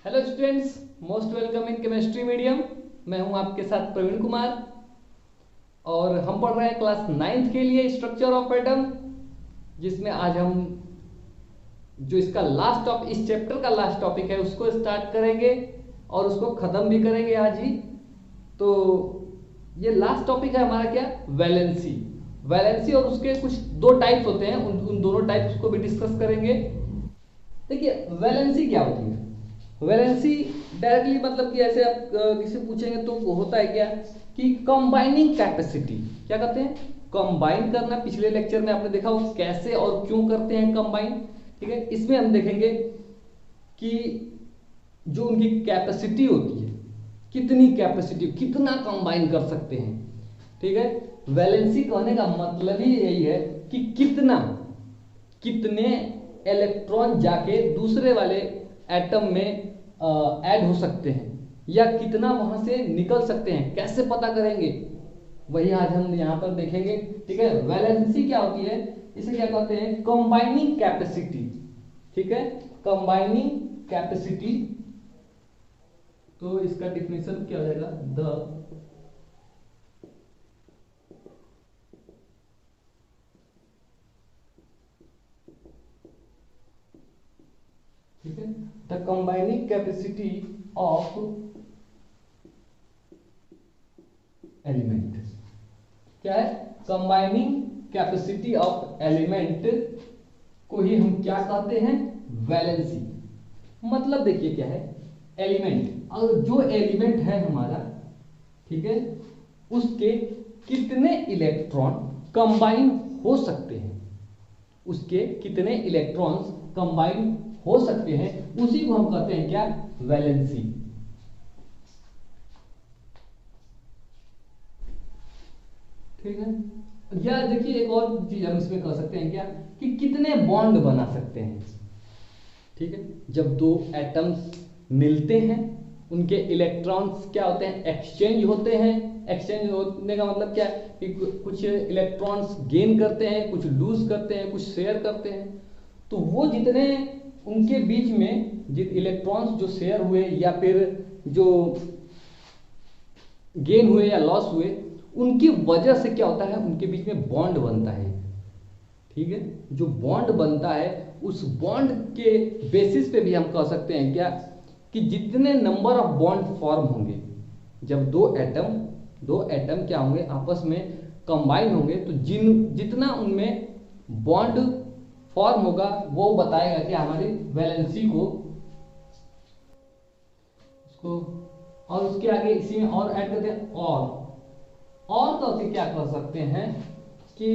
Hello students, most welcome in chemistry medium. मैं हूं आपके साथ प्रवीण कुमार और हम पढ़ रहे हैं क्लास 9th के लिए स्ट्रक्चर ऑफ एटम, जिसमें आज हम जो इसका लास्ट टॉपिक, इस चैप्टर का लास्ट टॉपिक है, उसको स्टार्ट करेंगे और उसको खत्म भी करेंगे आज ही। तो ये लास्ट टॉपिक है हमारा क्या, वैलेंसी। वैलेंसी और उसके कुछ दो टाइप्स होते हैं, उन दोनों टाइप्स को भी डिस्कस करेंगे। देखिए वैलेंसी क्या होती है। वैलेंसी डायरेक्टली मतलब कि ऐसे आप किसी पूछेंगे तो होता है क्या कि कंबाइनिंग कैपेसिटी। क्या कहते हैं, कंबाइन करना। पिछले लेक्चर में आपने देखा वो कैसे और क्यों करते हैं कंबाइन। ठीक है, इसमें हम देखेंगे कि जो उनकी कैपेसिटी होती है, कितनी कैपेसिटी, कितना कंबाइन कर सकते हैं। ठीक है, वैलेंसी कहने का मतलब ही यही है कि कितने इलेक्ट्रॉन जाके दूसरे वाले एटम में ऐड हो सकते हैं या कितना वहां से निकल सकते हैं, कैसे पता करेंगे, वही आज हम यहां पर देखेंगे। ठीक है, वैलेंसी क्या होती है, इसे क्या कहते हैं, कंबाइनिंग कैपेसिटी। ठीक है, कंबाइनिंग कैपेसिटी। तो इसका डिफिनेशन क्या हो जाएगा, द ठीक है, the combining capacity of element. क्या है, कंबाइनिंग कैपेसिटी ऑफ एलिमेंट को ही हम क्या कहते हैं, वैलेंसी। मतलब देखिए क्या है, एलिमेंट, और जो एलिमेंट है हमारा, ठीक है, उसके कितने इलेक्ट्रॉन कंबाइन हो सकते हैं, उसके कितने इलेक्ट्रॉन्स कंबाइन हो सकते हैं, उसी को हम कहते हैं क्या, वैलेंसी। ठीक है, या देखिए एक और चीज हम इसमें कह सकते हैं क्या, कि कितने बॉन्ड बना सकते हैं। ठीक है, जब दो एटम्स मिलते हैं, उनके इलेक्ट्रॉन्स क्या होते हैं, एक्सचेंज होते हैं। एक्सचेंज होने का मतलब क्या है कि कुछ इलेक्ट्रॉन्स गेन करते हैं, कुछ लूज करते हैं, कुछ शेयर करते हैं। तो वो जितने उनके बीच में जित इलेक्ट्रॉन्स जो शेयर हुए या फिर जो गेन हुए या लॉस हुए, उनकी वजह से क्या होता है, उनके बीच में बॉन्ड बनता है। ठीक है, जो बॉन्ड बनता है, उस बॉन्ड के बेसिस पे भी हम कह सकते हैं क्या, कि जितने नंबर ऑफ बॉन्ड फॉर्म होंगे, जब दो एटम क्या होंगे, आपस में कंबाइन होंगे, तो जितना उनमें बॉन्ड फॉर्म होगा वो बताएगा कि हमारी वैलेंसी को, उसको, और उसके आगे इसी में और ऐड करते हैं, और तो क्या कर सकते हैं कि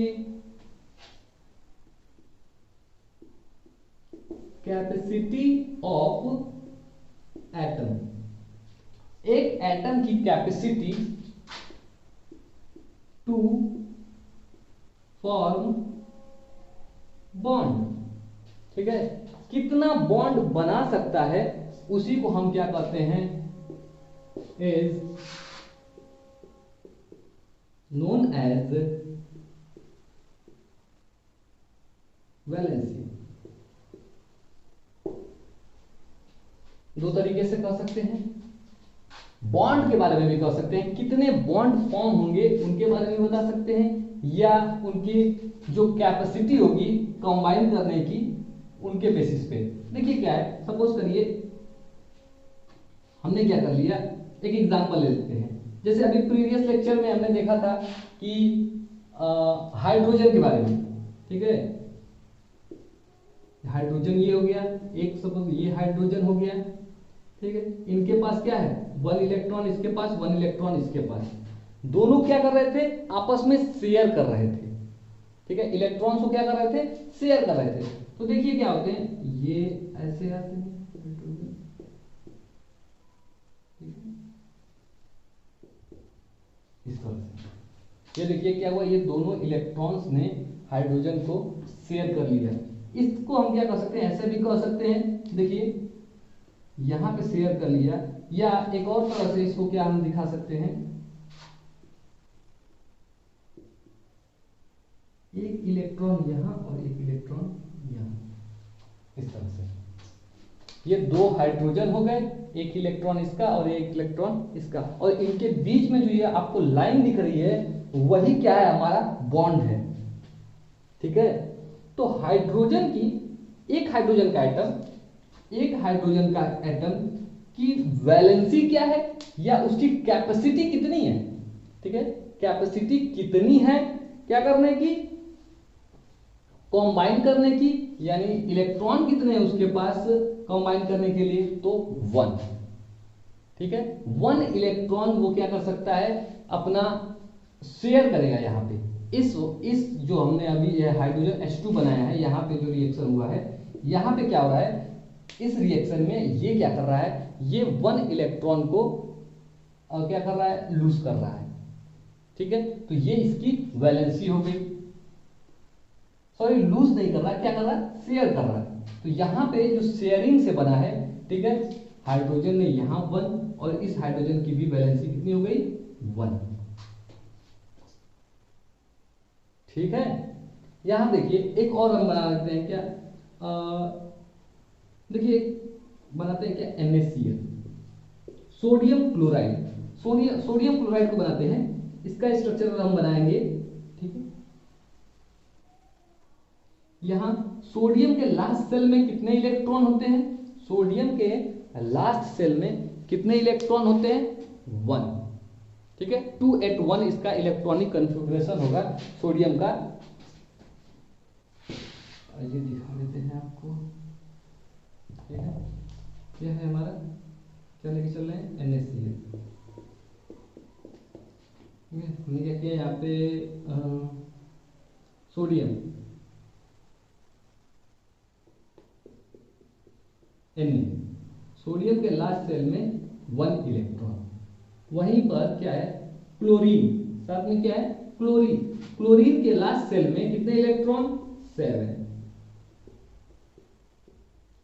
कैपेसिटी ऑफ एटम, एक एटम की कैपेसिटी टू फॉर्म बॉन्ड। ठीक है, कितना बॉन्ड बना सकता है, उसी को हम क्या कहते हैं, इज नोन एज वैलेंसी। दो तरीके से कह सकते हैं, बॉन्ड के बारे में भी कह सकते हैं, कितने बॉन्ड फॉर्म होंगे उनके बारे में बता सकते हैं, या उनकी जो कैपेसिटी होगी कंबाइन करने की, उनके बेसिस पे। देखिए क्या है, सपोज करिए हमने क्या कर लिया, एक एग्जांपल ले लेते हैं। जैसे अभी प्रीवियस लेक्चर में हमने देखा था कि हाइड्रोजन के बारे में। ठीक है, हाइड्रोजन ये हो गया, एक सपोज ये हाइड्रोजन हो गया। ठीक है, इनके पास क्या है, 1 इलेक्ट्रॉन इसके पास, 1 इलेक्ट्रॉन इसके पास। दोनों क्या कर रहे थे, आपस में शेयर कर रहे थे। ठीक है, इलेक्ट्रॉन्स को क्या कर रहे थे, शेयर कर रहे थे। तो देखिए क्या होते हैं, ये ऐसे आते हैं, इस तरह से। ये देखिए क्या हुआ, ये दोनों इलेक्ट्रॉन्स ने हाइड्रोजन को शेयर कर लिया। इसको हम क्या कर सकते हैं, ऐसे भी कह सकते हैं, देखिए यहां पे शेयर कर लिया, या एक और तरह से इसको क्या हम दिखा सकते हैं, एक इलेक्ट्रॉन यहां और एक इलेक्ट्रॉन यहां, इस तरह से। ये दो हाइड्रोजन हो गए, एक इलेक्ट्रॉन इसका और एक इलेक्ट्रॉन इसका, और इनके बीच में जो ये आपको लाइन दिख रही है वही क्या है, हमारा बॉन्ड है। ठीक है, तो हाइड्रोजन की एक हाइड्रोजन का एटम की वैलेंसी क्या है या उसकी कैपेसिटी कितनी है। ठीक है, कैपेसिटी कितनी है क्या करने की, कंबाइन करने की, यानी इलेक्ट्रॉन कितने हैं उसके पास कंबाइन करने के लिए, तो 1। ठीक है, 1 इलेक्ट्रॉन वो क्या कर सकता है, अपना शेयर करेगा। यहाँ पे इस जो हमने अभी ये हाइड्रोजन H2 बनाया है, यहाँ पे जो रिएक्शन हुआ है, यहाँ पे क्या हो रहा है, इस रिएक्शन में ये क्या कर रहा है, ये 1 इलेक्ट्रॉन को क्या कर रहा है, लूज कर रहा है। ठीक है, तो ये इसकी वैलेंसी हो गई। सॉरी, लूज नहीं कर रहा, क्या कर रहा है, शेयर कर रहा है। तो यहाँ पे जो शेयरिंग से बना है, ठीक है, हाइड्रोजन ने यहाँ 1 और इस हाइड्रोजन की भी वैलेंसी कितनी हो गई, 1। ठीक है, यहां देखिए एक और हम बना लेते हैं क्या, देखिए बनाते हैं क्या, NaCl, sodium chloride. Sodium chloride को बनाते हैं, इसका स्ट्रक्चर हम बनाएंगे। ठीक है, यहां सोडियम के लास्ट सेल में कितने इलेक्ट्रॉन होते हैं, सोडियम के लास्ट सेल में कितने इलेक्ट्रॉन होते हैं, 1। ठीक है, 281 इसका इलेक्ट्रॉनिक कन्फिगरेशन होगा सोडियम का। ये दिखा देते हैं आपको। ठीक है, यह है हमारा, क्या लेके चल रहे हैं, NaCl। हमने क्या किया यहाँ पे, सोडियम Na, सोडियम के लास्ट सेल में 1 इलेक्ट्रॉन। वहीं पर क्या है, क्लोरीन, साथ में क्या है, क्लोरीन। क्लोरीन के लास्ट सेल में कितने इलेक्ट्रॉन, 7,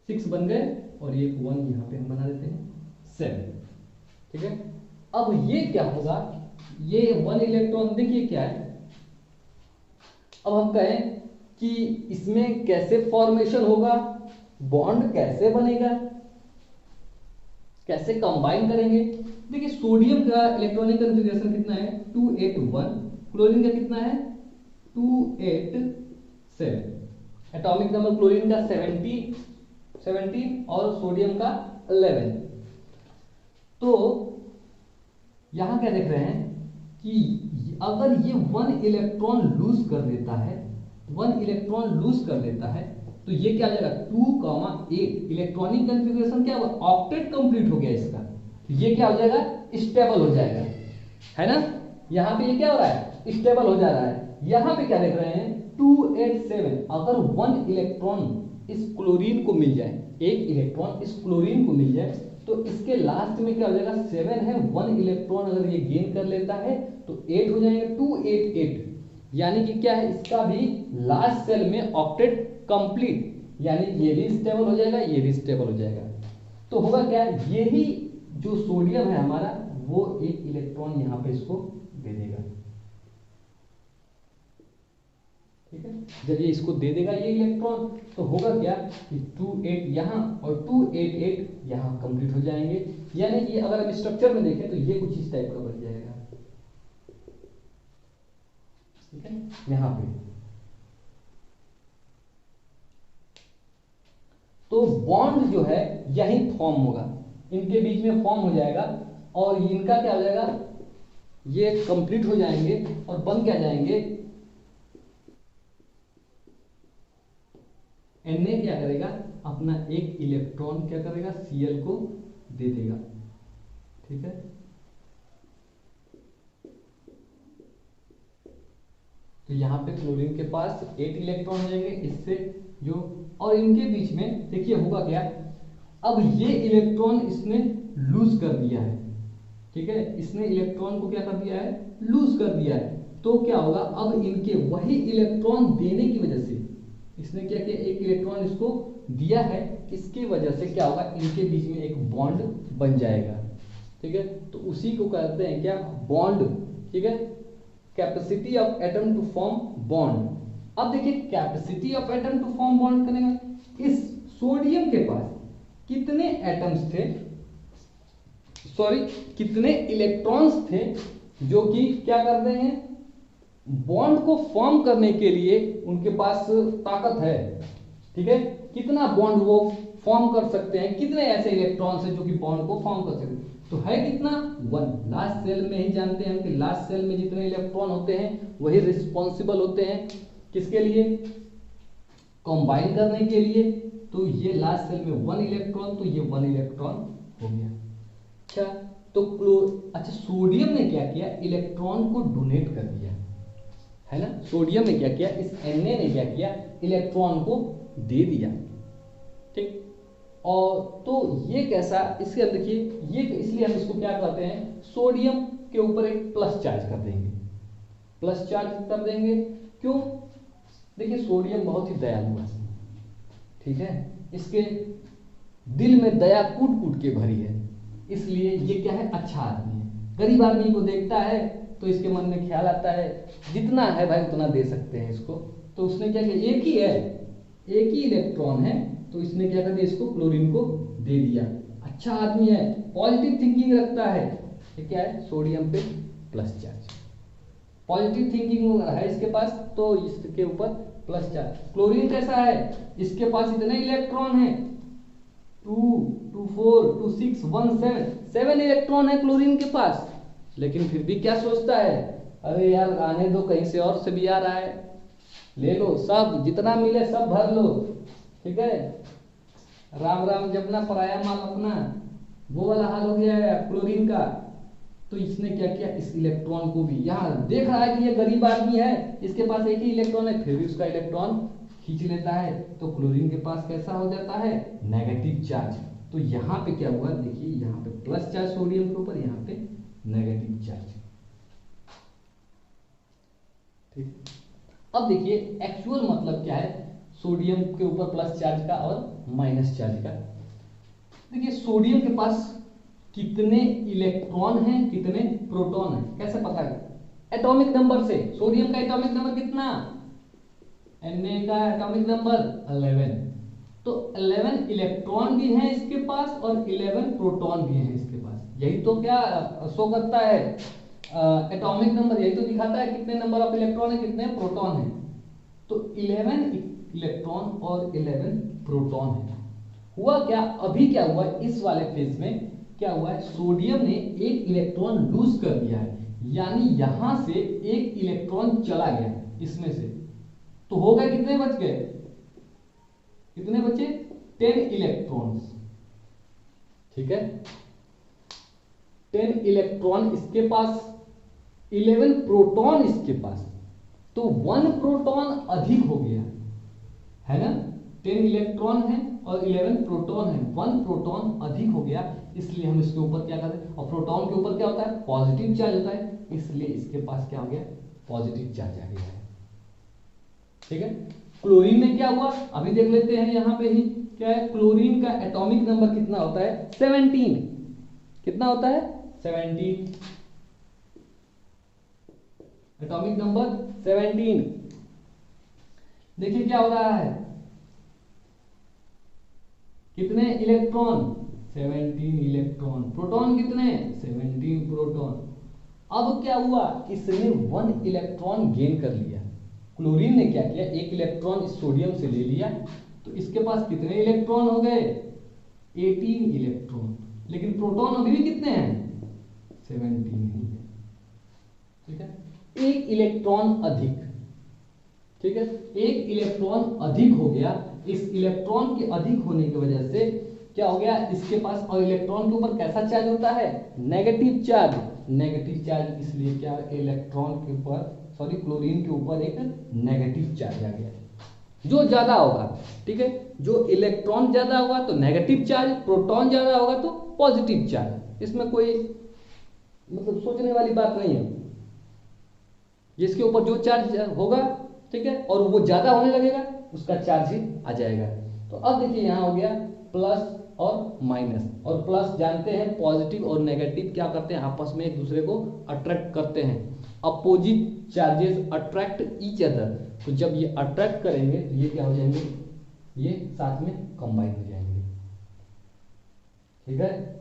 6 बन गए, और ये 1 यहां पे हम बना देते हैं, 7। ठीक है, अब ये क्या होगा, ये 1 इलेक्ट्रॉन, देखिए क्या है, अब हम कहें कि इसमें कैसे फॉर्मेशन होगा, बॉन्ड कैसे बनेगा, कैसे कंबाइन करेंगे। देखिए सोडियम का इलेक्ट्रॉनिक कॉन्फ़िगरेशन कितना है, 281, क्लोरीन का कितना है, 287, एटॉमिक नंबर क्लोरीन का 17 और सोडियम का 11। तो यहां क्या देख रहे हैं कि अगर ये 1 इलेक्ट्रॉन लूज कर देता है, 1 इलेक्ट्रॉन लूज कर देता है, तो ये क्या हो जाएगा, 2,8 इलेक्ट्रॉनिक कॉन्फ़िगरेशन क्या हुआ, ऑक्टेट कंप्लीट हो गया इसका। ये क्या हो जाएगा, स्टेबल हो जाएगा, है ना। यहां पे ये क्या हो रहा है, स्टेबल हो जा रहा है। यहां पे क्या देख रहे हैं, 287, अगर 1 इलेक्ट्रॉन इस क्लोरीन को मिल जाए, 1 इलेक्ट्रॉन इस क्लोरीन को मिल जाए, तो इसके लास्ट में क्या हो जाएगा, 7 है, 1 इलेक्ट्रॉन अगर ये गेन कर लेता है तो 8 हो जाएगा, 288, यानी कि क्या है, इसका भी लास्ट सेल में ऑक्टेट कंप्लीट, यानी ये भी स्टेबल हो जाएगा, ये भी स्टेबल हो जाएगा। तो होगा क्या, यही जो सोडियम है हमारा, वो 1 इलेक्ट्रॉन यहां पे इसको दे देगा। ठीक है, जब ये इसको दे देगा ये इलेक्ट्रॉन, तो होगा क्या कि 28 यहां और 288 यहां कंप्लीट हो जाएंगे। यानी कि अगर हम स्ट्रक्चर में देखें तो ये कुछ इस टाइप का बन जाएगा। ठीक है, यहां पे तो बॉन्ड जो है यही फॉर्म होगा, इनके बीच में फॉर्म हो जाएगा, और इनका क्या हो जाएगा, ये कंप्लीट हो जाएंगे और बन क्या जाएंगे, Na क्या करेगा, अपना 1 इलेक्ट्रॉन क्या करेगा, Cl को दे देगा। ठीक है, तो यहां पे क्लोरीन के पास 8 इलेक्ट्रॉन हो जाएंगे इससे जो, और इनके बीच में देखिए होगा क्या, अब ये इलेक्ट्रॉन इसने लूज कर दिया है। ठीक है, इसने इलेक्ट्रॉन को क्या कर दिया है, लूज कर दिया है। तो क्या होगा, अब इनके वही इलेक्ट्रॉन देने की वजह से, इसने क्या किया, 1 इलेक्ट्रॉन इसको दिया है, इसकी वजह से क्या होगा, इनके बीच में एक बॉन्ड बन जाएगा। ठीक है, तो उसी को कहते हैं क्या, बॉन्ड। ठीक है, capacity of atom to form bond. अब देखिए capacity of atom to form bond करेंगे, इस सोडियम के पास कितने एटम्स थे, सॉरी कितने इलेक्ट्रॉन्स थे जो कि क्या करते हैं, बॉन्ड को फॉर्म करने के लिए उनके पास ताकत है, ठीक है, कितना बॉन्ड वो फॉर्म कर सकते हैं, कितने ऐसे इलेक्ट्रॉन्स हैं जो कि बॉन्ड को फॉर्म कर सकते हैं, तो है कितना 1। लास्ट सेल में ही जानते हैं कि लास्ट सेल में जितने इलेक्ट्रॉन होते हैं वही रिस्पॉन्सिबल होते हैं किसके लिए, कंबाइन करने के लिए। तो ये लास्ट सेल में 1 इलेक्ट्रॉन, तो ये 1 इलेक्ट्रॉन हो गया। अच्छा तो अच्छा सोडियम ने क्या किया, इलेक्ट्रॉन को डोनेट कर दिया, है ना, सोडियम ने क्या किया, इस Na ने क्या किया, इलेक्ट्रॉन को दे दिया, ठीक। और तो ये कैसा, इसके अंदर देखिए ये, इसलिए हम इसको क्या कहते हैं, सोडियम के ऊपर एक प्लस चार्ज कर देंगे, प्लस चार्ज कर देंगे। क्यों, देखिए सोडियम बहुत ही दयालु है, ठीक है, इसके दिल में दया कूट कूट के भरी है, इसलिए ये क्या है, अच्छा आदमी है। गरीब आदमी को देखता है तो इसके मन में ख्याल आता है जितना है भाई उतना दे सकते हैं इसको, तो उसने क्या किया, एक ही है, एक ही इलेक्ट्रॉन है, तो इसने क्या कर दिया, इसको क्लोरीन को दे दिया। अच्छा आदमी है, पॉजिटिव थिंकिंग रखता है, ये क्या है, सोडियम पे प्लस चार्ज, पॉजिटिव थिंकिंग है इसके पास, तो इसके ऊपर प्लस चार्ज। क्लोरीन कैसा है, इसके पास इतने इलेक्ट्रॉन है, 2 2 4 2 6 1 7 इलेक्ट्रॉन है क्लोरीन के पास, लेकिन फिर भी क्या सोचता है, अरे यार आने दो, कहीं से और से भी आ रहा है, ले लो सब, जितना मिले सब भर लो, ठीक है, राम राम जपना पराया माल अपना, वो वाला हाल हो गया है क्लोरीन का। तो इसने क्या किया, इस इलेक्ट्रॉन को भी, यहाँ देख रहा है कि ये गरीब आदमी है, इसके पास एक ही इलेक्ट्रॉन है, फिर भी उसका इलेक्ट्रॉन खींच लेता है, तो क्लोरीन के पास कैसा हो जाता है, नेगेटिव चार्ज। तो यहाँ पे क्या हुआ, देखिए यहाँ पे प्लस चार्ज सोडियम के ऊपर, यहाँ पे नेगेटिव चार्ज, ठीक। अब देखिए एक्चुअल मतलब क्या है सोडियम के ऊपर प्लस चार्ज का और माइनस चार्ज का। देखिए सोडियम के पास कितने इलेक्ट्रॉन हैं, कितने प्रोटॉन हैं, कैसे पता है, एटॉमिक नंबर से। सोडियम का एटॉमिक नंबर कितना, Na का एटॉमिक नंबर 11, तो 11 इलेक्ट्रॉन भी हैं इसके पास और 11 प्रोटॉन भी हैं इसके पास। यही तो क्या शो करता है एटॉमिक नंबर, यही तो दिखाता है कितने नंबर ऑफ इलेक्ट्रॉन है, कितने प्रोटॉन है। तो 11 इलेक्ट्रॉन और 11 प्रोटॉन है। हुआ क्या, अभी क्या हुआ इस वाले फेज में, क्या हुआ है, सोडियम ने एक इलेक्ट्रॉन लूज कर दिया है, यानी यहां से एक इलेक्ट्रॉन चला गया इसमें से, तो हो गए कितने बच गए, कितने बचे, 10 इलेक्ट्रॉन्स, ठीक है, 10 इलेक्ट्रॉन इसके पास, 11 प्रोटॉन इसके पास, तो 1 प्रोटॉन अधिक हो गया, है ना, 10 इलेक्ट्रॉन है और 11 प्रोटॉन है, 1 प्रोटॉन अधिक हो गया, इसलिए हम इसके ऊपर क्या करते हैं, और प्रोटॉन के ऊपर क्या होता है, पॉजिटिव चार्ज होता है, इसलिए इसके पास क्या हो गया, पॉजिटिव चार्ज आ गया है, ठीक है। क्लोरीन में क्या हुआ, अभी देख लेते हैं, यहां पे ही क्या है, क्लोरीन का एटॉमिक नंबर कितना होता है, 17, कितना होता है, 17, एटॉमिक नंबर 17। देखिए क्या हो रहा है, कितने इलेक्ट्रॉन, 17 इलेक्ट्रॉन, प्रोटॉन कितने, 17 प्रोटॉन। अब क्या हुआ, इसने 1 इलेक्ट्रॉन गेन कर लिया, क्लोरीन ने क्या किया, एक इलेक्ट्रॉन इस सोडियम से ले लिया, तो इसके पास कितने इलेक्ट्रॉन हो गए, 18 इलेक्ट्रॉन, लेकिन प्रोटॉन अभी भी कितने हैं, 17 ही है, ठीक है, एक इलेक्ट्रॉन अधिक, ठीक है, एक इलेक्ट्रॉन अधिक हो गया। इस इलेक्ट्रॉन के अधिक होने की वजह से क्या हो गया, इसके पास, और इलेक्ट्रॉन के ऊपर कैसा चार्ज होता है, नेगेटिव चार्ज, नेगेटिव चार्ज, इसलिए क्या इलेक्ट्रॉन के ऊपर, सॉरी क्लोरीन के ऊपर एक नेगेटिव चार्ज आ गया, जो ज्यादा होगा, ठीक है, जो इलेक्ट्रॉन ज्यादा होगा तो नेगेटिव चार्ज, प्रोटॉन ज्यादा होगा तो पॉजिटिव चार्ज, इसमें कोई मतलब सोचने वाली बात नहीं है, जिसके ऊपर जो चार्ज होगा, ठीक है, और वो ज्यादा होने लगेगा उसका चार्ज ही आ जाएगा। तो अब देखिए यहां हो गया प्लस और माइनस, और प्लस जानते हैं पॉजिटिव और नेगेटिव क्या करते हैं, आपस में एक दूसरे को अट्रैक्ट करते हैं, opposite charges attract each other, तो जब ये अट्रैक्ट करेंगे तो ये क्या हो जाएंगे, ये साथ में कंबाइन हो जाएंगे, ठीक है।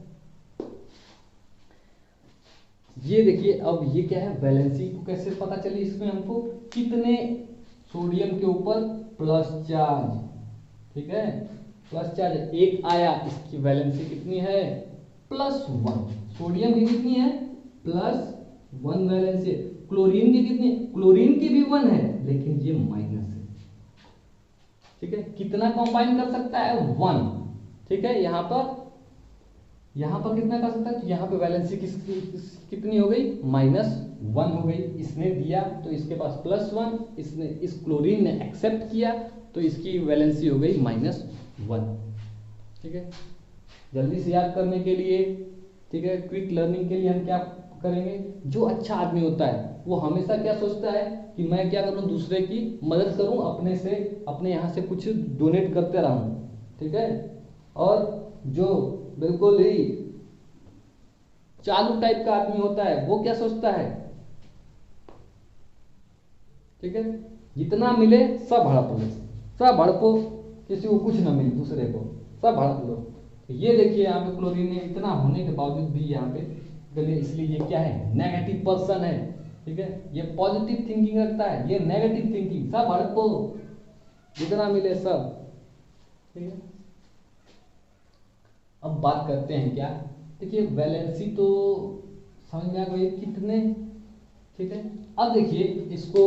ये देखिए, अब ये क्या है, वैलेंसी को कैसे पता चली, इसमें हमको कितने सोडियम के ऊपर प्लस चार्ज, ठीक है, प्लस चार्ज एक आया, इसकी वैलेंसी कितनी है, +1। सोडियम की कितनी है, +1 वैलेंसी। क्लोरीन की कितनी, क्लोरीन की भी 1 है, लेकिन ये माइनस है, ठीक है। कितना कंबाइन कर सकता है, 1, ठीक है। यहाँ पर कितना कर सकता है, तो यहाँ पे वैलेंसी कितनी हो गई, -1 हो गई। इसने दिया तो इसके पास +1, इसने, इस क्लोरीन ने एक्सेप्ट किया तो इसकी वैलेंसी हो गई -1, ठीक है। जल्दी से याद करने के लिए, ठीक है, क्विक लर्निंग के लिए हम क्या करेंगे, जो अच्छा आदमी होता है वो हमेशा क्या सोचता है कि मैं क्या करूं, दूसरे की मदद करूं, अपने यहाँ से कुछ डोनेट करते रहूं, ठीक है। और जो बिल्कुल ही चालू टाइप का आदमी होता है वो क्या सोचता है, ठीक है, जितना मिले सब हड़प लो, सब हड़पो, किसी को कुछ ना मिले, दूसरे को सब हड़प लो। तो ये देखिए यहाँ पे क्लोरीन ने इतना होने के बावजूद भी यहाँ पे गले, इसलिए ये क्या है, नेगेटिव पर्सन है, ठीक है। ये पॉजिटिव थिंकिंग रखता है, ये नेगेटिव थिंकिंग, सब हड़पो, जितना मिले सब, ठीक है। अब बात करते हैं क्या, देखिए वैलेंसी तो समझ में आ गई कितने, ठीक है। अब देखिए इसको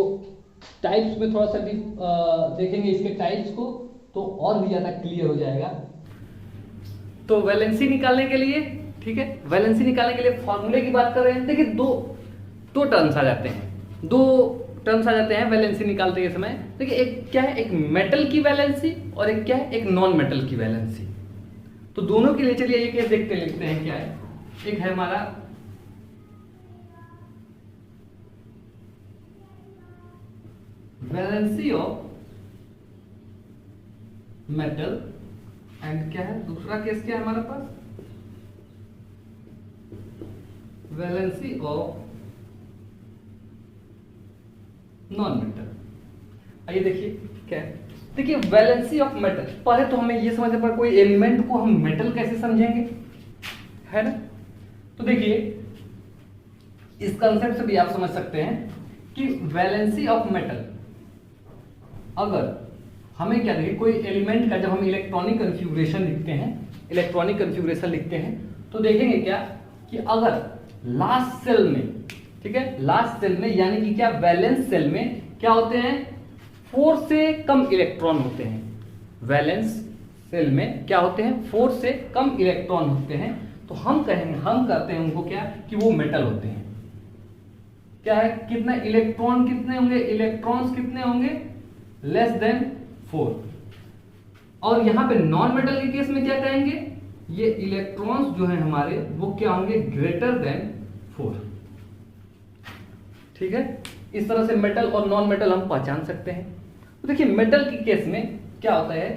टाइप्स में थोड़ा सा भी देखेंगे इसके टाइप्स को, तो और भी ज्यादा क्लियर हो जाएगा। तो वैलेंसी निकालने के लिए, ठीक है, वैलेंसी निकालने के लिए फॉर्मूले की बात कर रहे हैं। देखिए दो टर्म्स आ जाते हैं, वैलेंसी निकालते के समय। देखिए एक क्या है, एक मेटल की वैलेंसी और एक क्या है, एक नॉन मेटल की वैलेंसी। तो दोनों के लिए चलिए ये केस देखते हैं क्या है। एक है हमारा वैलेंसी ऑफ मेटल एंड क्या है, दूसरा केस क्या है हमारे पास, वैलेंसी ऑफ नॉन मेटल। आइए देखिए क्या है, देखिए वैलेंसी ऑफ मेटल, पहले तो हमें ये समझना पड़ेगा कोई एलिमेंट को हम मेटल कैसे समझेंगे, है ना। तो देखिए इस कंसेप्ट से भी आप समझ सकते हैं कि वैलेंसी ऑफ मेटल, अगर हमें क्या देखिए, कोई एलिमेंट का जब हम इलेक्ट्रॉनिक कन्फिगुरेशन लिखते हैं तो देखेंगे क्या कि अगर लास्ट सेल में, ठीक है, लास्ट सेल में यानी कि क्या, वैलेंस सेल में क्या होते हैं, 4 से कम इलेक्ट्रॉन होते हैं। वैलेंस सेल में क्या होते हैं, 4 से कम इलेक्ट्रॉन होते हैं। तो हम कहते हैं उनको क्या, कि वो मेटल होते हैं। क्या है, कितना इलेक्ट्रॉन, कितने होंगे, इलेक्ट्रॉन्स कितने होंगे, लेस देन 4। और यहां पे नॉन मेटल के केस में क्या कहेंगे, ये इलेक्ट्रॉन्स जो है हमारे वो क्या होंगे, ग्रेटर देन 4, ठीक है। इस तरह से मेटल और नॉन मेटल हम पहचान सकते हैं। तो देखिए मेटल के केस में क्या होता है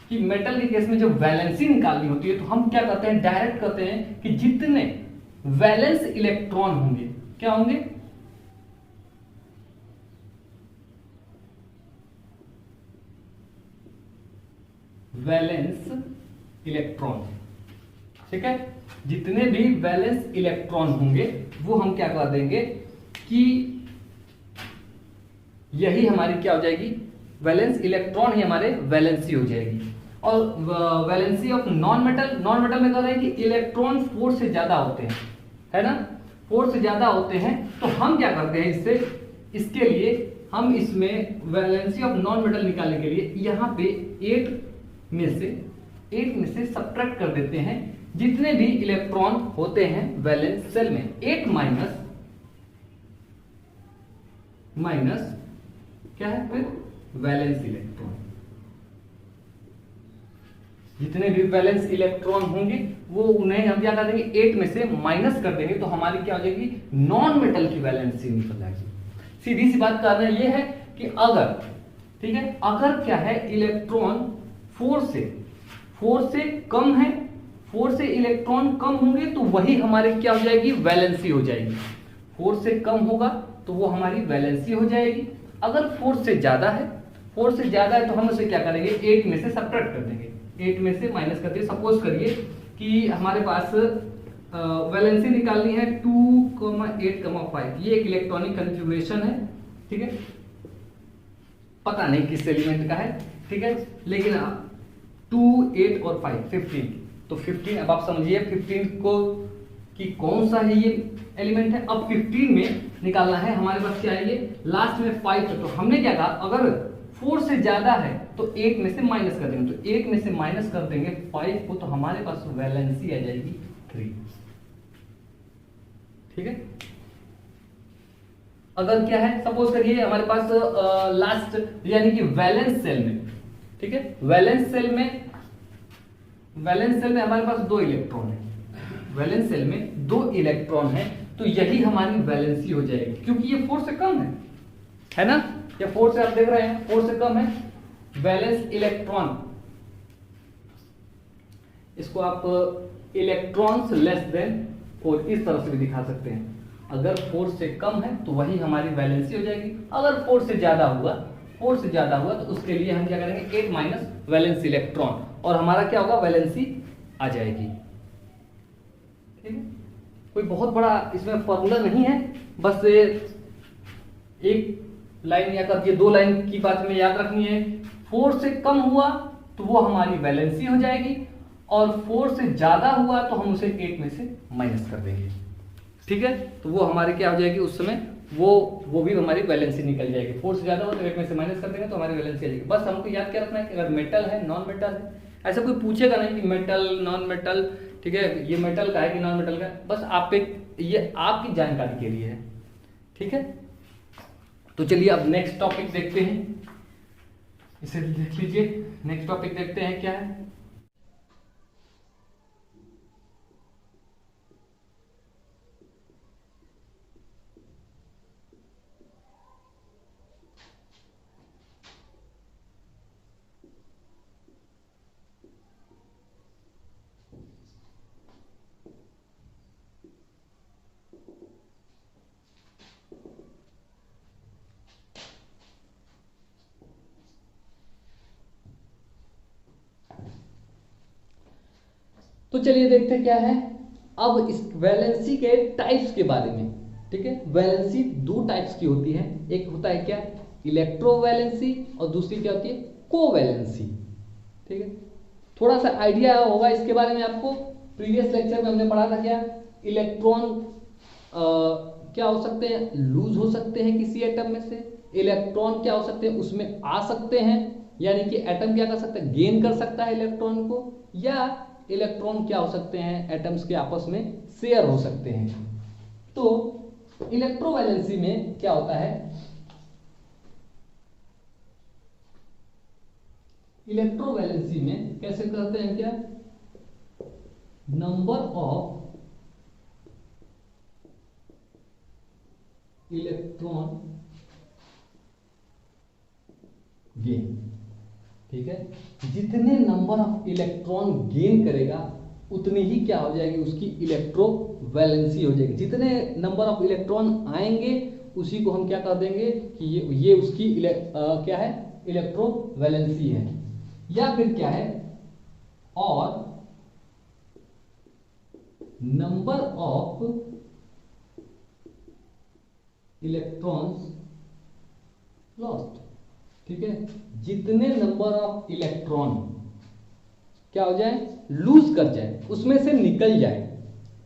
कि मेटल के केस में जब वैलेंसी निकालनी होती है तो हम क्या करते हैं, डायरेक्ट करते हैं कि जितने वैलेंस इलेक्ट्रॉन होंगे, क्या होंगे, वैलेंस इलेक्ट्रॉन, ठीक है, जितने भी वैलेंस इलेक्ट्रॉन होंगे वो हम क्या कर देंगे कि यही हमारी क्या हो जाएगी, वैलेंस इलेक्ट्रॉन ही हमारे वैलेंसी हो जाएगी। और वैलेंसी ऑफ नॉन मेटल में कह रहे हैं कि इलेक्ट्रॉन 4 से ज्यादा होते हैं, है ना, 4 से ज्यादा होते हैं। तो हम क्या करते हैं, इसके लिए हम इसमें वैलेंसी ऑफ नॉन मेटल निकालने के लिए यहाँ पे 8 में से सब्ट्रैक्ट कर देते हैं जितने भी इलेक्ट्रॉन होते हैं वैलेंस सेल में। 8 माइनस क्या है, फिर वैलेंस इलेक्ट्रॉन, जितने भी वैलेंस इलेक्ट्रॉन होंगे वो उन्हें हम क्या कर देंगे, 8 में से माइनस कर देंगे, तो हमारी क्या हो जाएगी, नॉन मेटल की वैलेंसी निकल जाएगी। सीधी सी बात करना ये है कि अगर, ठीक है, अगर क्या है, इलेक्ट्रॉन 4 से कम है, 4 से इलेक्ट्रॉन कम होंगे तो वही हमारे क्या हो जाएगी, वैलेंसी हो जाएगी। 4 से कम होगा तो वो हमारी वैलेंसी हो जाएगी। अगर 4 से ज्यादा है तो हम उसे क्या करेंगे, 8 में से सब्ट्रैक्ट कर देंगे, 8 में से माइनस कर दिए। सपोज करिए कि हमारे पास वैलेंसी निकालनी है 2,8,5। ये एक इलेक्ट्रॉनिक कन्फिग्रेशन है, ठीक है, पता नहीं किस एलिमेंट का है, ठीक है, लेकिन 2, 8 और 5 15। तो 15, अब आप समझिए 15 को कि कौन सा है ये एलिमेंट है। अब 15 में निकालना है, हमारे पास क्या है, ये लास्ट में 5 है। तो हमने क्या कहा, अगर 4 से ज्यादा है तो 8 में से माइनस कर देंगे। तो 8 में से माइनस कर देंगे 5 को, तो हमारे पास वैलेंसी आ जाएगी 3, ठीक है। अगर क्या है, सपोज करिए हमारे पास लास्ट यानी कि वैलेंस सेल में, ठीक है, वैलेंस सेल में हमारे पास 2 इलेक्ट्रॉन है। वैलेंस सेल में 2 इलेक्ट्रॉन है, तो यही हमारी वैलेंसी हो जाएगी, क्योंकि ये 4 से कम है ना, या 4 से आप देख रहे हैं 4 से कम है वैलेंस इलेक्ट्रॉन। इसको आप इलेक्ट्रॉन्स लेस देन 4 इस तरह से भी दिखा सकते हैं। अगर 4 से कम है तो वही हमारी वैलेंसी हो जाएगी। अगर 4 से ज्यादा हुआ तो उसके लिए हम क्या करेंगे, 8 माइनस वैलेंस इलेक्ट्रॉन, और हमारा क्या होगा, वैलेंसी आ जाएगी, ठीक है। कोई बहुत बड़ा इसमें फॉर्मूला नहीं है, बस एक लाइन या कर 2 लाइन की बात में याद रखनी है। 4 से कम हुआ तो वो हमारी वैलेंसी हो जाएगी, और 4 से ज्यादा हुआ तो हम उसे 8 में से माइनस कर देंगे, ठीक है। तो वो हमारे क्या हो जाएगी, उस समय वो भी हमारी वैलेंसी निकल जाएगी। 4 से ज्यादा हो तो 8 में से माइनस कर देंगे तो हमारी वैलेंसी आ जाएगी। बस हमको याद क्या रखना है कि अगर मेटल है, नॉन मेटल है, ऐसा कोई पूछेगा नहीं कि मेटल नॉन मेटल, ठीक है, ये मेटल का है कि नॉन मेटल का है, बस आप ये आपकी जानकारी के लिए है, ठीक है। तो चलिए अब नेक्स्ट टॉपिक देखते हैं, इसे देख लीजिए। नेक्स्ट टॉपिक देखते हैं क्या है। तो चलिए देखते हैं क्या है। अब इस वैलेंसी के टाइप्स के बारे में, ठीक है। वैलेंसी 2 टाइप्स की होती है, एक होता है क्या, इलेक्ट्रोवैलेंसी, और दूसरी क्या होती है, कोवैलेंसी, ठीक है। थोड़ा सा आइडिया होगा इसके बारे में आपको, प्रीवियस लेक्चर में हमने पढ़ा था क्या, इलेक्ट्रॉन क्या हो सकते हैं, लूज हो सकते हैं किसी एटम में से, इलेक्ट्रॉन क्या हो सकते हैं उसमें आ सकते हैं, यानी कि एटम क्या कर सकता है, गेन कर सकता है इलेक्ट्रॉन को, या इलेक्ट्रॉन क्या हो सकते हैं, एटम्स के आपस में शेयर हो सकते हैं। तो इलेक्ट्रोवैलेंसी में क्या होता है, इलेक्ट्रोवैलेंसी में कैसे करते हैं क्या, नंबर ऑफ इलेक्ट्रॉन गेन, ठीक है, जितने नंबर ऑफ इलेक्ट्रॉन गेन करेगा उतनी ही क्या हो जाएगी, उसकी इलेक्ट्रोवैलेंसी हो जाएगी। जितने नंबर ऑफ इलेक्ट्रॉन आएंगे उसी को हम क्या कर देंगे कि ये उसकी क्या है, इलेक्ट्रोवैलेंसी है। या फिर क्या है, और नंबर ऑफ इलेक्ट्रॉन्स लॉस्ट, ठीक है, जितने नंबर ऑफ इलेक्ट्रॉन क्या हो जाए, लूज कर जाए, उसमें से निकल जाए,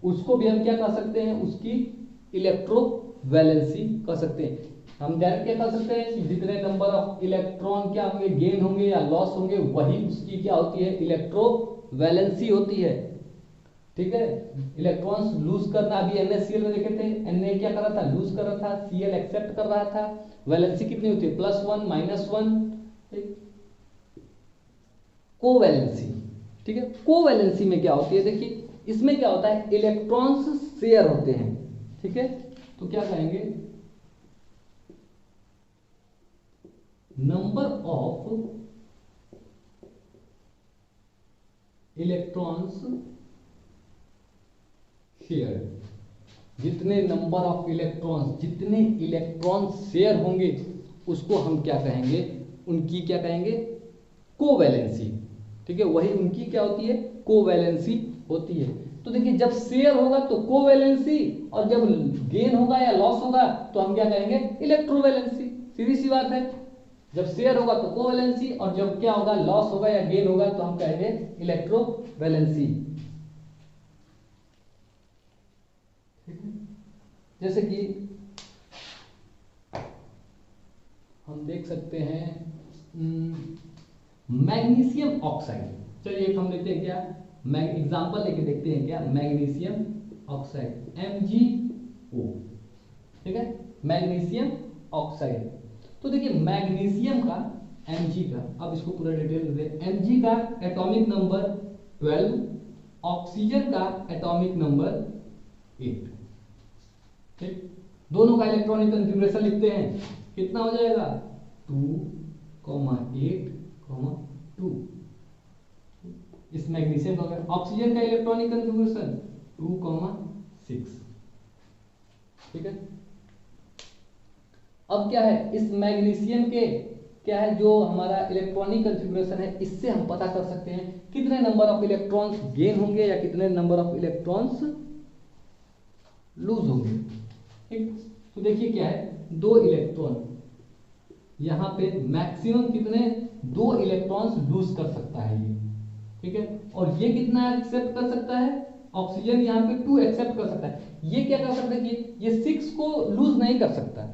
उसको भी हम क्या कर सकते हैं, उसकी इलेक्ट्रोवैलेंसी कर सकते हैं। हम डायरेक्ट क्या कर सकते हैं कि जितने नंबर ऑफ इलेक्ट्रॉन क्या होंगे, गेन होंगे या लॉस होंगे, वही उसकी क्या होती है, इलेक्ट्रोवैलेंसी होती है, ठीक है। इलेक्ट्रॉन्स लूज करना, अभी NaCl में देखे थे, Na क्या कर रहा था, लूज कर रहा था, Cl एक्सेप्ट कर रहा था, वैलेंसी कितनी होती है, +1 -1, कोवैलेंसी, ठीक है। कोवैलेंसी में क्या होती है, देखिए इसमें क्या होता है, इलेक्ट्रॉन्स शेयर होते हैं, ठीक है। तो क्या कहेंगे, नंबर ऑफ इलेक्ट्रॉन्स शेयर, जितने नंबर ऑफ इलेक्ट्रॉन्स, जितने इलेक्ट्रॉन शेयर होंगे उसको हम क्या कहेंगे, उनकी क्या कहेंगे, कोवैलेंसी, ठीक ठीक है, वही उनकी क्या होती है, कोवैलेंसी होती है। तो देखिए जब शेयर होगा तो कोवैलेंसी, और जब गेन होगा या लॉस होगा तो हम क्या कहेंगे, इलेक्ट्रोवैलेंसी। सीधी सी बात है, जब शेयर होगा तो कोवैलेंसी, और जब क्या होगा, लॉस होगा या गेन होगा तो हम कहेंगे इलेक्ट्रोवैलेंसी। जैसे कि हम देख सकते हैं मैग्नीशियम ऑक्साइड, चलिए एक हम लेते हैं क्या, एग्जांपल लेके देखते हैं क्या, मैग्नीशियम ऑक्साइड MgO, ठीक है, मैग्नीशियम ऑक्साइड। तो देखिए मैग्नीशियम का Mg का, अब इसको पूरा डिटेल देते हैं। Mg का एटॉमिक नंबर 12, ऑक्सीजन का एटॉमिक नंबर 8, ठीक, दोनों का इलेक्ट्रॉनिक कॉन्फ़िगरेशन लिखते हैं, कितना हो जाएगा 2,8,2। इस मैग्नीशियम का, ऑक्सीजन का इलेक्ट्रॉनिक कॉन्फ़िगरेशन 2,6, ठीक है। अब क्या है, इस मैग्नीशियम के क्या है, जो हमारा इलेक्ट्रॉनिक कॉन्फ़िगरेशन है, इससे हम पता कर सकते हैं कितने नंबर ऑफ इलेक्ट्रॉन्स गेन होंगे या कितने नंबर ऑफ इलेक्ट्रॉन्स लूज होंगे, ठीक। तो देखिए क्या है, 2 इलेक्ट्रॉन, यहां पे मैक्सिमम कितने, 2 इलेक्ट्रॉन्स लूज कर सकता है ये, ठीक है, और ये कितना एक्सेप्ट कर सकता है, ऑक्सीजन यहाँ पे 2 एक्सेप्ट कर सकता है। ये क्या कर सकता है कि ये 6 को लूज नहीं कर सकता,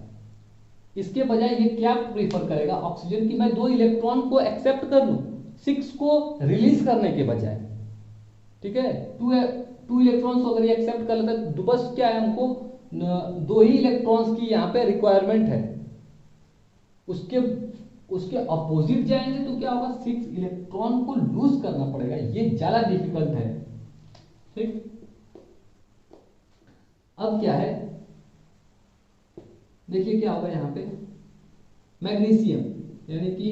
इसके बजाय ये क्या प्रीफर करेगा, ऑक्सीजन की मैं 2 इलेक्ट्रॉन को एक्सेप्ट कर लूं 6 को रिलीज करने के बजाय, ठीक है। 2 इलेक्ट्रॉन्स अगर ये एक्सेप्ट कर लेता है तो बस क्या है, हमको 2 ही इलेक्ट्रॉन्स की यहाँ पे रिक्वायरमेंट है, उसके अपोजिट जाएंगे तो क्या होगा, 6 इलेक्ट्रॉन को लूज करना पड़ेगा, ये ज्यादा डिफिकल्ट है, ठीक। अब क्या है, देखिए क्या होगा यहाँ पे, मैग्नीशियम यानी कि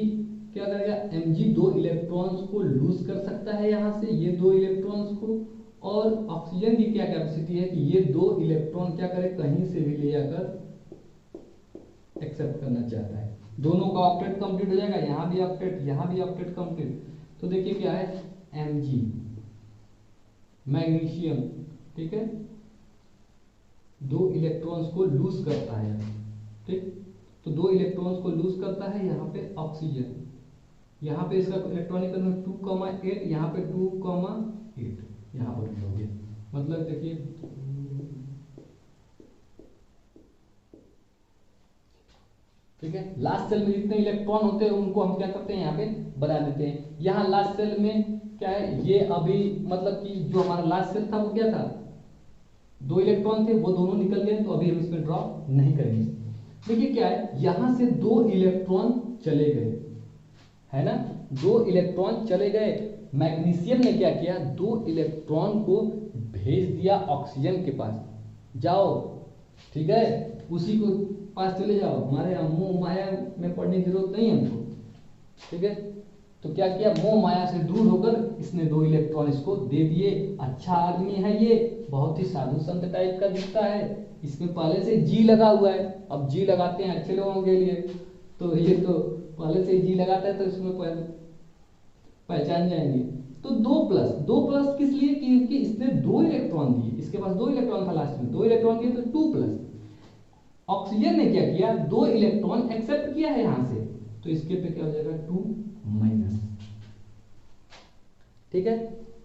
क्या करेगा, Mg 2 इलेक्ट्रॉन्स को लूज कर सकता है यहां से, ये 2 इलेक्ट्रॉन्स को, और ऑक्सीजन की क्या कैपेसिटी है कि ये 2 इलेक्ट्रॉन क्या करे, कहीं से भी ले जाकर एक्सेप्ट करना चाहता है, दोनों का ऑक्टेट कंप्लीट हो जाएगा, यहां भी ऑक्टेट, यहां भी ऑक्टेट कंप्लीट। तो देखिए क्या है, Mg मैग्नीशियम, ठीक है, 2 इलेक्ट्रॉन्स को लूज करता है, ठीक। तो 2 इलेक्ट्रॉन्स को लूज करता है यहाँ पे ऑक्सीजन, यहाँ पे इसका इलेक्ट्रॉनिक 2,8, यहाँ पे 2,8, यहाँ पर हो गया, मतलब देखिए ठीक है। लास्ट सेल में जितने इलेक्ट्रॉन होते हैं उनको हम क्या करते हैं, यहाँ पे बना देते हैं। यहाँ लास्ट सेल में क्या है, ये अभी मतलब कि जो हमारा लास्ट सेल था वो क्या था, 2 इलेक्ट्रॉन थे, वो दोनों निकल गए, तो अभी हम इसमें ड्रॉ नहीं करेंगे। देखिए क्या है, यहां से 2 इलेक्ट्रॉन चले गए, है ना, 2 इलेक्ट्रॉन चले गए, मैग्नीशियम ने क्या किया, 2 इलेक्ट्रॉन को भेज दिया ऑक्सीजन के पास, जाओ, ठीक है, उसी को पास चले जाओ, हमारे यहाँ मोह माया में पड़ने की जरूरत नहीं हमको, ठीक है। तो क्या किया, मोह माया से दूर होकर इसने 2 इलेक्ट्रॉन इसको दे दिए। अच्छा आदमी है ये, बहुत ही साधु संत टाइप का दिखता है, इसमें पहले से जी लगा हुआ है, अब जी लगाते हैं अच्छे लोगों के लिए, तो ये तो पहले से जी लगाता है तो इसमें पहचान जाएंगे। तो 2 प्लस किस लिए, क्योंकि इसने 2 इलेक्ट्रॉन दिए, इसके पास 2 इलेक्ट्रॉन था, लास्ट में 2 इलेक्ट्रॉन दिए, तो 2 प्लस। ऑक्सीजन ने क्या किया, 2 इलेक्ट्रॉन एक्सेप्ट किया है यहां से, तो इसके पे क्या हो जाएगा, 2 माइनस, ठीक है।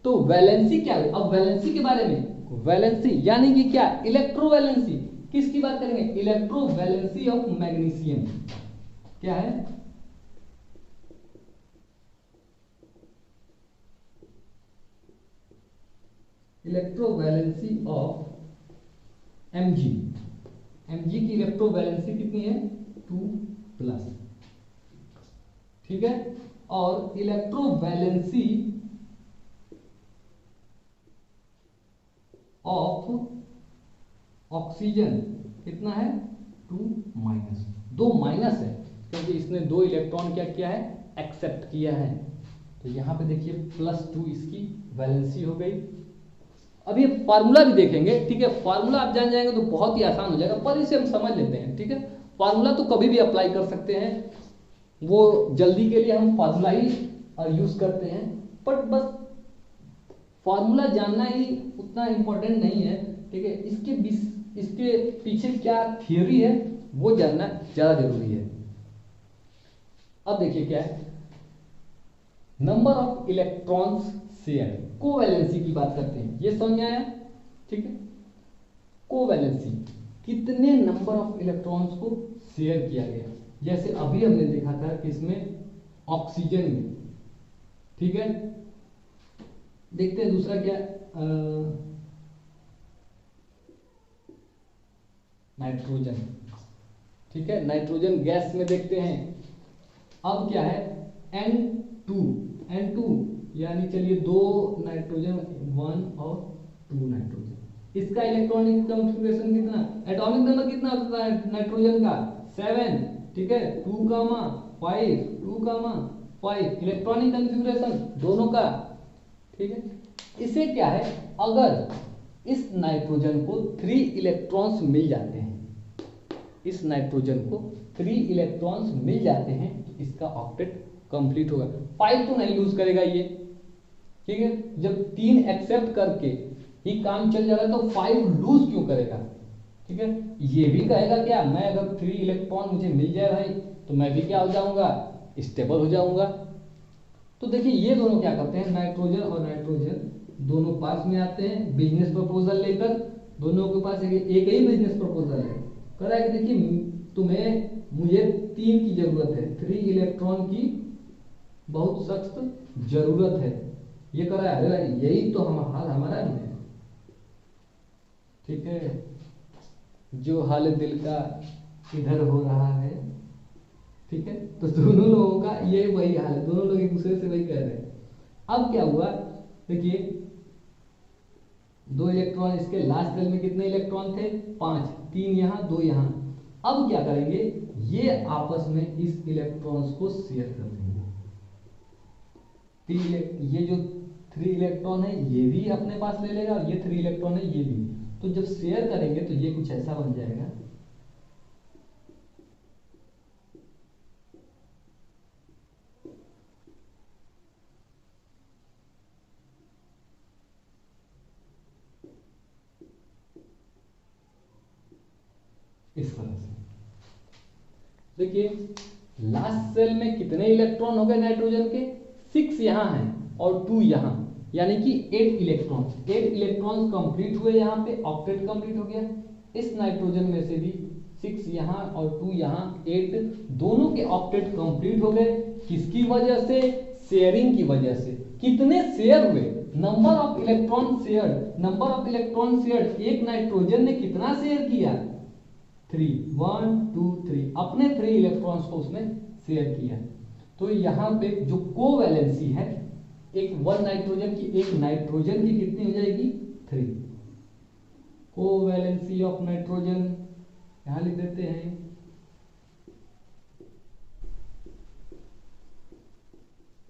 तो वैलेंसी क्या है, अब वैलेंसी के बारे में, वैलेंसी यानी कि क्या, इलेक्ट्रोवैलेंसी, किसकी बात करेंगे, इलेक्ट्रोवैलेंसी ऑफ मैग्नीशियम क्या है, इलेक्ट्रोवैलेंसी ऑफ Mg, Mg की इलेक्ट्रोवैलेंसी कितनी है, 2 प्लस, ठीक है। और इलेक्ट्रोवैलेंसी ऑफ ऑक्सीजन कितना है, 2 माइनस, 2 माइनस है क्योंकि इसने 2 इलेक्ट्रॉन क्या किया है, एक्सेप्ट किया है। तो यहां पे देखिए +2 इसकी वैलेंसी हो गई। अब ये फार्मूला भी देखेंगे, ठीक है, फार्मूला आप जान जाएंगे तो बहुत ही आसान हो जाएगा, पर इसे हम समझ लेते हैं, ठीक है। फार्मूला तो कभी भी अप्लाई कर सकते हैं, वो जल्दी के लिए हम फार्मूला ही यूज करते हैं, बट बस फॉर्मूला जानना ही उतना इम्पोर्टेंट नहीं है, ठीक है। इसके पीछे क्या थियोरी है वो जानना ज़्यादा जरूरी है। अब देखिए क्या है, number of electrons share, covalency की बात करते हैं, ये समझ में आया, ठीक है। कोवैलेंसी, कितने नंबर ऑफ इलेक्ट्रॉन्स को शेयर किया गया, जैसे अभी हमने देखा था कि इसमें ऑक्सीजन में, ठीक है। देखते हैं दूसरा क्या, नाइट्रोजन, ठीक है। नाइट्रोजन गैस में देखते हैं, अब क्या है, N2 यानी चलिए 2 नाइट्रोजन 1 और 2 नाइट्रोजन, इसका इलेक्ट्रॉनिक कॉन्फ़िगरेशन कितना, एटॉमिक नंबर कितना होता है नाइट्रोजन का 7, ठीक है। 2, 5, 2, 5 इलेक्ट्रॉनिक कॉन्फ़िगरेशन दोनों का, ठीक है। इसे क्या है, अगर इस नाइट्रोजन को 3 इलेक्ट्रॉन्स मिल जाते हैं, इस नाइट्रोजन को 3 इलेक्ट्रॉन्स मिल जाते हैं तो इसका ऑक्टेट कंप्लीट होगा। 5 तो नहीं लूज करेगा ये, ठीक है। जब 3 एक्सेप्ट करके ही काम चल जा रहा है तो 5 लूज क्यों करेगा, ठीक है। ये भी कहेगा क्या, मैं अगर 3 इलेक्ट्रॉन मुझे मिल जाए भाई तो मैं भी क्या हो जाऊंगा, स्टेबल हो जाऊंगा। तो देखिए ये दोनों क्या करते हैं, नाइट्रोजन और नाइट्रोजन दोनों पास में आते हैं बिजनेस प्रपोजल लेकर, दोनों के पास एक ही बिजनेस प्रपोजल है, कह रहा है कि देखिए मुझे 3 की जरूरत है, 3 इलेक्ट्रॉन की बहुत सख्त जरूरत है, ये कह रहा है, अरे यही तो हाल हमारा भी है, ठीक है। जो हाल दिल का इधर हो रहा है, ठीक है। तो दोनों लोगों का ये वही हाल है, दोनों लोग एक दूसरे से वही कह रहे हैं। अब क्या हुआ, देखिए 2 इलेक्ट्रॉन, इसके लास्ट सेल में कितने इलेक्ट्रॉन थे, 5, 3 यहाँ 2 यहाँ। अब क्या करेंगे, ये आपस में इस इलेक्ट्रॉन्स को शेयर कर देंगे। ये जो 3 इलेक्ट्रॉन है ये भी अपने पास ले लेगा, और ये 3 इलेक्ट्रॉन है ये भी, तो जब शेयर करेंगे तो ये कुछ ऐसा बन जाएगा, इस तरह से। देखिए लास्ट सेल में कितने इलेक्ट्रॉन हो गए नाइट्रोजन के, 6 यहाँ हैं और 2 यहाँ, यानी कि 8 इलेक्ट्रॉन कंप्लीट हुए, यहाँ पे ऑक्टेट कंप्लीट हो गया। इस नाइट्रोजन में से भी 6 यहाँ और 2 यहाँ, 8 दोनों के ऑक्टेट कंप्लीट हो गए। किसकी वजह से, शेयरिंग की वजह से। कितने शेयर हुए, नंबर ऑफ इलेक्ट्रॉन शेयर, एक नाइट्रोजन ने कितना शेयर किया, 3, 1, 2, 3, अपने 3 इलेक्ट्रॉन्स को उसने शेयर किया। तो यहाँ पे जो कोवैलेंसी है, एक 1 नाइट्रोजन की, एक नाइट्रोजन की कितनी हो जाएगी, 3। कोवैलेंसी ऑफ नाइट्रोजन यहां लिख देते हैं,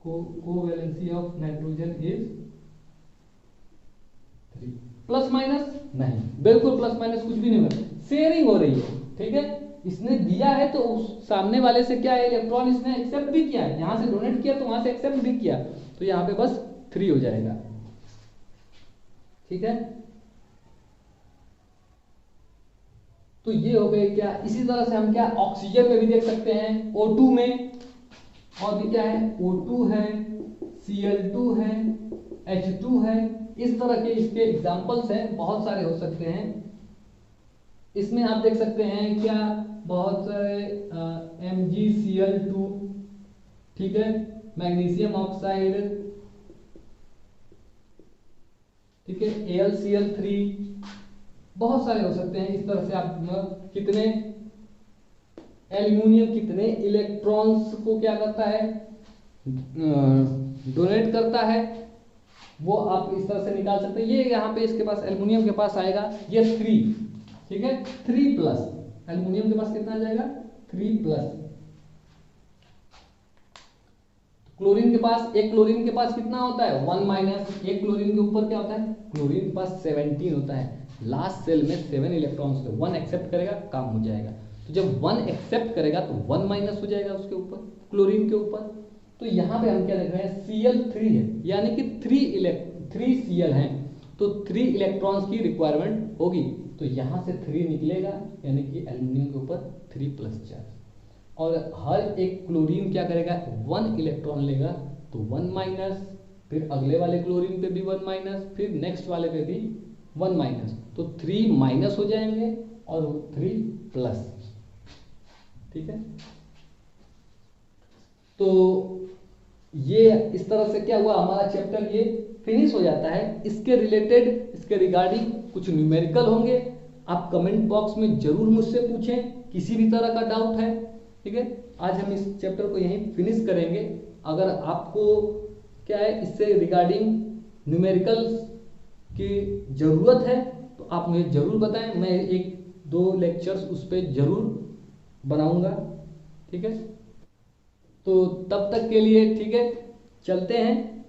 covalency of nitrogen is 3। Plus minus नहीं, बिल्कुल प्लस माइनस कुछ भी नहीं होगा, शेयरिंग हो रही है, ठीक है। इसने दिया है तो उस सामने वाले से क्या है, इलेक्ट्रॉन इसने एक्सेप्ट भी किया है, यहां से डोनेट किया तो वहां से एक्सेप्ट भी किया, तो यहां पे बस 3 हो जाएगा, ठीक है। तो ये हो गए क्या, इसी तरह से हम क्या ऑक्सीजन में भी देख सकते हैं, O2 में, और भी क्या है, O2 है, Cl2 है, H2 है, इस तरह के इसके एग्जांपल्स हैं, बहुत सारे हो सकते हैं। इसमें आप देख सकते हैं क्या, बहुत सारे MgCl2, ठीक है, मैग्नीशियम ऑक्साइड, ठीक है, AlCl3, बहुत सारे हो सकते हैं। इस तरह से आप कितने एल्यूमिनियम कितने इलेक्ट्रॉन्स को क्या करता है, डोनेट करता है, वो आप इस तरह से निकाल सकते हैं। ये यहाँ पे इसके पास एल्यूमिनियम के पास आएगा ये 3, ठीक है, 3+, एल्यूमिनियम के पास कितना आ जाएगा, 3+। क्लोरीन के पास, एक क्लोरीन के पास कितना होता है, 1-, एक क्लोरीन के ऊपर क्या होता है, क्लोरीन के पास 17 होता है। लास्ट सेल में 7 इलेक्ट्रॉन्स थे, 1 एक्सेप्ट करेगा काम हो जाएगा। तो जब 1 एक्सेप्ट करेगा तो 1- हो जाएगा उसके ऊपर, क्लोरीन के ऊपर। तो यहाँ पे हम क्या लिख रहे हैं, Cl3 है, यानी कि 3 Cl हैं, तो 3 इलेक्ट्रॉन्स की रिक्वायरमेंट होगी। तो यहाँ से 3 निकलेगा, यानी कि एल्युमिनियम के ऊपर 3+ चार्ज। और हर एक क्लोरीन क्या करेगा, 1 इलेक्ट्रॉन लेगा, तो 1-, फिर अगले वाले क्लोरीन पे भी 1-, फिर नेक्स्ट वाले पे भी 1-, तो 3- हो जाएंगे और 3+। ठीक है, तो ये इस तरह से क्या हुआ, हमारा चैप्टर ये फिनिश हो जाता है। इसके रिलेटेड, इसके रिगार्डिंग कुछ न्यूमेरिकल होंगे, आप कमेंट बॉक्स में जरूर मुझसे पूछें, किसी भी तरह का डाउट है। ठीक है, आज हम इस चैप्टर को यहीं फिनिश करेंगे। अगर आपको क्या है, इससे रिगार्डिंग न्यूमेरिकल्स की ज़रूरत है तो आप मुझे ज़रूर बताएं, मैं 1-2 लेक्चर्स उस पर ज़रूर बनाऊंगा। ठीक है, तो तब तक के लिए ठीक है, चलते हैं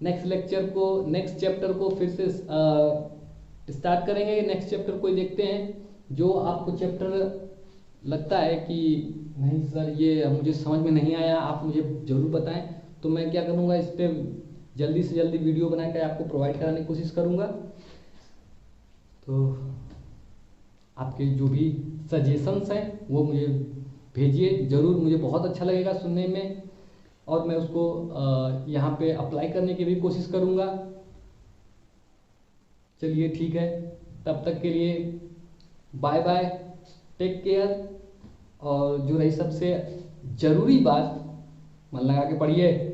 नेक्स्ट लेक्चर को, नेक्स्ट चैप्टर को फिर से स्टार्ट करेंगे। नेक्स्ट चैप्टर को देखते हैं, जो आपको चैप्टर लगता है कि नहीं सर ये मुझे समझ में नहीं आया, आप मुझे ज़रूर बताएं, तो मैं क्या करूँगा, इस पर जल्दी से जल्दी वीडियो बना कर आपको प्रोवाइड कराने की कोशिश करूँगा। तो आपके जो भी सजेशंस हैं वो मुझे भेजिए ज़रूर, मुझे बहुत अच्छा लगेगा सुनने में, और मैं उसको यहाँ पे अप्लाई करने की भी कोशिश करूँगा। चलिए ठीक है, तब तक के लिए बाय बाय, टेक केयर। और जो रही सबसे ज़रूरी बात, मन लगा के पढ़िए।